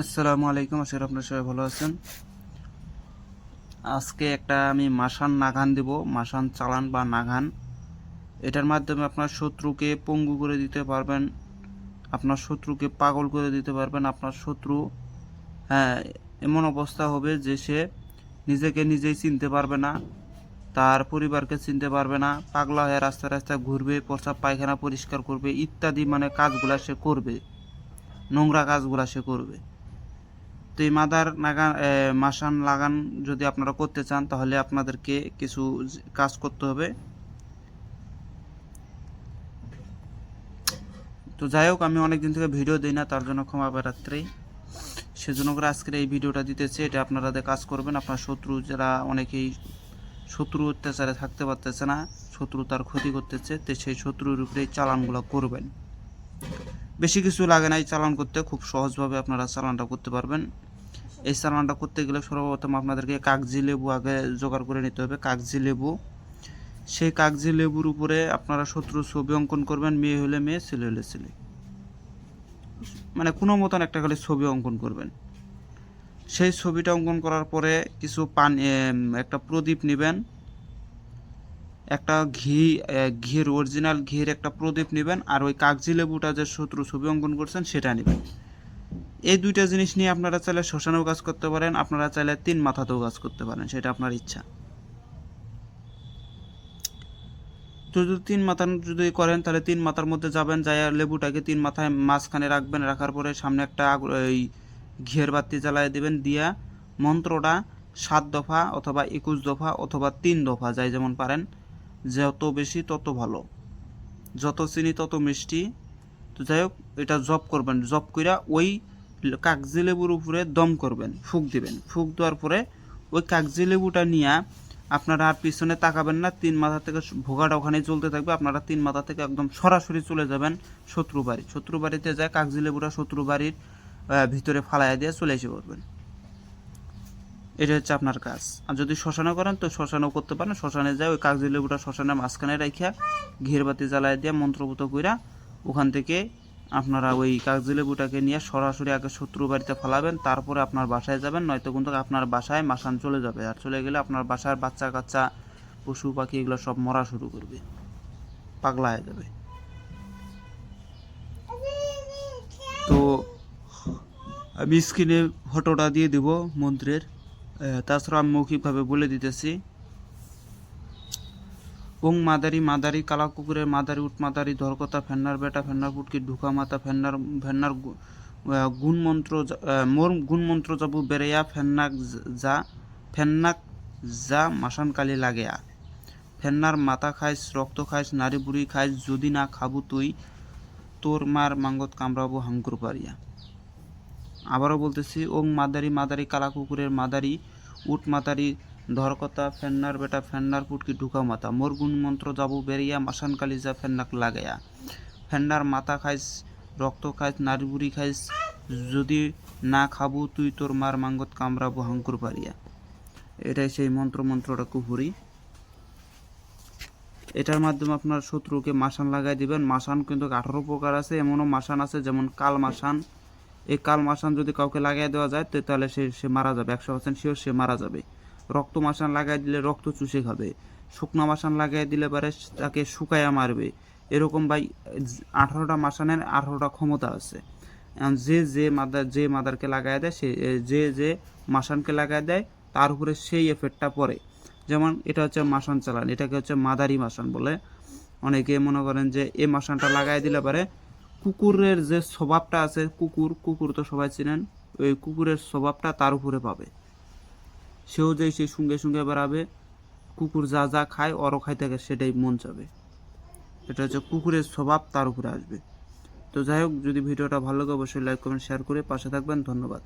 আসসালামু আলাইকুম, আশা করি আপনারা সবাই ভালো আছেন। আজকে একটা আমি মাসান নাগান দেব, মাসান চালান বা নাগান। এটার মাধ্যমে আপনার শত্রুকে পঙ্গু করে দিতে পারবেন, আপনার শত্রুকে পাগল করে দিতে পারবেন। আপনার শত্রু হ্যাঁ এমন অবস্থা হবে যে সে নিজেকে নিজেই চিনতে পারবে না, তার পরিবারকে চিনতে পারবে না, পাগলা হয়ে রাস্তায় রাস্তায় ঘুরবে, প্রস্রাব পায়খানা পরিষ্কার করবে ইত্যাদি, মানে কাজগুলা সে করবে, নোংরা কাজগুলা সে করবে। তো এই মাসান লাগান যদি আপনারা করতে চান তাহলে আপনাদেরকে কিছু কাজ করতে হবে। তো যাই হোক, আমি অনেকদিন থেকে ভিডিও দিই না, তার জন্য ক্ষমা প্রার্থী। সেজন্য করে আজকের এই ভিডিওটা দিতেছে। এটা আপনারা কাজ করবেন। আপনার শত্রু যারা অনেকেই শত্রু অত্যাচারে থাকতে পারতেছে না, শত্রু তার ক্ষতি করতেছে, তো সেই শত্রুর উপরে এই চালানগুলো করবেন। বেশি কিছু লাগে না, এই চালান করতে খুব সহজভাবে আপনারা চালানটা করতে পারবেন। এই চালানটা করতে গেলে সর্বপ্রথম আপনাদেরকে কাগজি লেবু আগে জোগাড় করে নিতে হবে। কাগজি লেবু, সেই কাগজি লেবুর উপরে আপনারা শত্রুর ছবি অঙ্কন করবেন। মেয়ে হলে মেয়ে, ছেলে হলে ছেলে, মানে কোনো মতন একটা খালি ছবি অঙ্কন করবেন। সেই ছবিটা অঙ্কন করার পরে কিছু একটা প্রদীপ নেবেন, একটা ঘির অরিজিনাল ঘির একটা প্রদীপ নেবেন, আর ওই কাগজি লেবুটা যে শত্রু ছবি অঙ্কন করছেন সেটা নেবেন। এই দুইটা জিনিস নিয়ে আপনারা চাইলে শ্মশানেও কাজ করতে পারেন, আপনারা চাইলে 3 মাথাতেও কাজ করতে পারেন, সেটা আপনার ইচ্ছা। তো যদি 3 মাথা যদি করেন তাহলে 3 মাথার মধ্যে যাবেন, যাই লেবুটাকে 3 মাথায় মাঝখানে রাখবেন, রাখার পরে সামনে একটা এই ঘিয়ের বাতি জ্বালায় দেবেন, দিয়া মন্ত্রটা 7 দফা অথবা 21 দফা অথবা 3 দফা, যাই যেমন পারেন, যত বেশি তত ভালো, যত চিনি তত মিষ্টি। তো যাই হোক, এটা জপ করবেন, জপ কইরা ওই কাগজি লেবুর উপরে দম করবেন, ফুঁক দিবেন। ফুঁক দেওয়ার পরে ওই কাগজি লেবুটা নিয়ে আপনারা আর পিছনে তাকাবেন না, 3 মাথা থেকে ভোগাটা ওখানেই চলতে থাকবে। আপনারা 3 মাথা থেকে একদম সরাসরি চলে যাবেন শত্রু বাড়ি। শত্রু বাড়িতে যায় কাগজি লেবুটা শত্রু বাড়ির ভিতরে ফালাইয়া দিয়ে চলে এসে পড়বেন। এটা হচ্ছে আপনার কাজ। আর যদি শ্মশানে করেন তো শ্মশানেও করতে পারেন। শ্মশানে যায় ওই কাগজি লেবুটা শ্মশানের মাঝখানে রাখিয়া ঘির বাতি জ্বালাই দিয়ে মন্ত্রপুত কইরা ওখান থেকে আপনারা ওই কাগজি লেবুটাকে নিয়ে সরাসরি আগে শত্রু বাড়িতে ফালাবেন, তারপরে আপনার বাসায় যাবেন। নয়তো কিন্তু আপনার বাসায় মাসান চলে যাবে, আর চলে গেলে আপনার বাসার বাচ্চা কাচ্চা পশু পাখি এগুলো সব মরা শুরু করবে, পাগলা হয়ে যাবে। তো আমি স্ক্রিনে ফটোটা দিয়ে দেব মন্ত্রের, তাছাড়া আমি মৌখিকভাবে বলে দিতেছি। ওং মাদারি মাদারি কালা কুকুরের মাদারি উঠ মাদারি ধরকতা ফেন্নার বেটা ফেন্নার ফুটকি ঢুকা মাতা ফেন্নার ফেন্নার গুণ মন্ত্র মোর গুণ মন্ত্র যাবু বেড়েয়া ফেন্নাক যা মাসান কালি লাগেয়া ফেন্নার মাথা খাইস রক্ত খাইস নারী বুড়ি খাইস যদি না খাবু তুই তোর মার মাঙ্গত কামড়াবো হাঙ্কুর পারিয়া। আবারও বলতেছি, ওং মাদারি মাদারি কালা কুকুরের মাদারি উট মাতারি ধরকতা ফেন্নার বেটা ফেন্নার পুটকি ঢুকা মাথা মোর গুণ মন্ত্র যাবু বেরিয়া মাসান কালিজা ফেন্নাক লাগাইয়া ফেন্নার মাথা খাইস রক্ত খাইস নারী বুড়ি খাইস যদি না খাবু তুই তোর মার মাঙ্গত কামড়াবো হাঙ্কুর পারিয়া। এটাই সেই মন্ত্রটা কুহুরি। এটার মাধ্যমে আপনার শত্রুকে মাসান লাগাই দিবেন। মাসান কিন্তু 18 প্রকার আছে, এমনও মাসান আছে যেমন কাল মাসান। এই কাল মাসান যদি কাউকে লাগাই দেওয়া যায় তাহলে সে মারা যাবে, 100% শিওর সে মারা যাবে। রক্ত মাসান লাগাই দিলে রক্ত চুষে খাবে। শুকনা মাসান লাগাই দিলে পারে তাকে শুকাইয়া মারবে। এরকম ভাই 18টা মাসানের 18টা ক্ষমতা আছে। যে মাদারকে লাগাই দেয়, সে যে মাসানকে লাগাই দেয় তার উপরে সেই এফেক্টটা পড়ে। যেমন এটা হচ্ছে মাসান চালান, এটাকে হচ্ছে মাদারি মাসান বলে। অনেকে মনে করেন যে এই মাসানটা লাগাই দিলে পারে কুকুরের যে স্বভাবটা আছে, কুকুর তো সবাই চিনেন, ওই কুকুরের স্বভাবটা তার উপরে পাবে। সেও যে সেই সঙ্গে বেড়াবে, কুকুর যা যা খায় ওরও খাইতে সেটাই মন চাবে। এটা হচ্ছে কুকুরের স্বভাব তার উপরে আসবে। তো যাই হোক, যদি ভিডিওটা ভালো লাগে অবশ্যই লাইক কমেন্ট শেয়ার করে পাশে থাকবেন। ধন্যবাদ।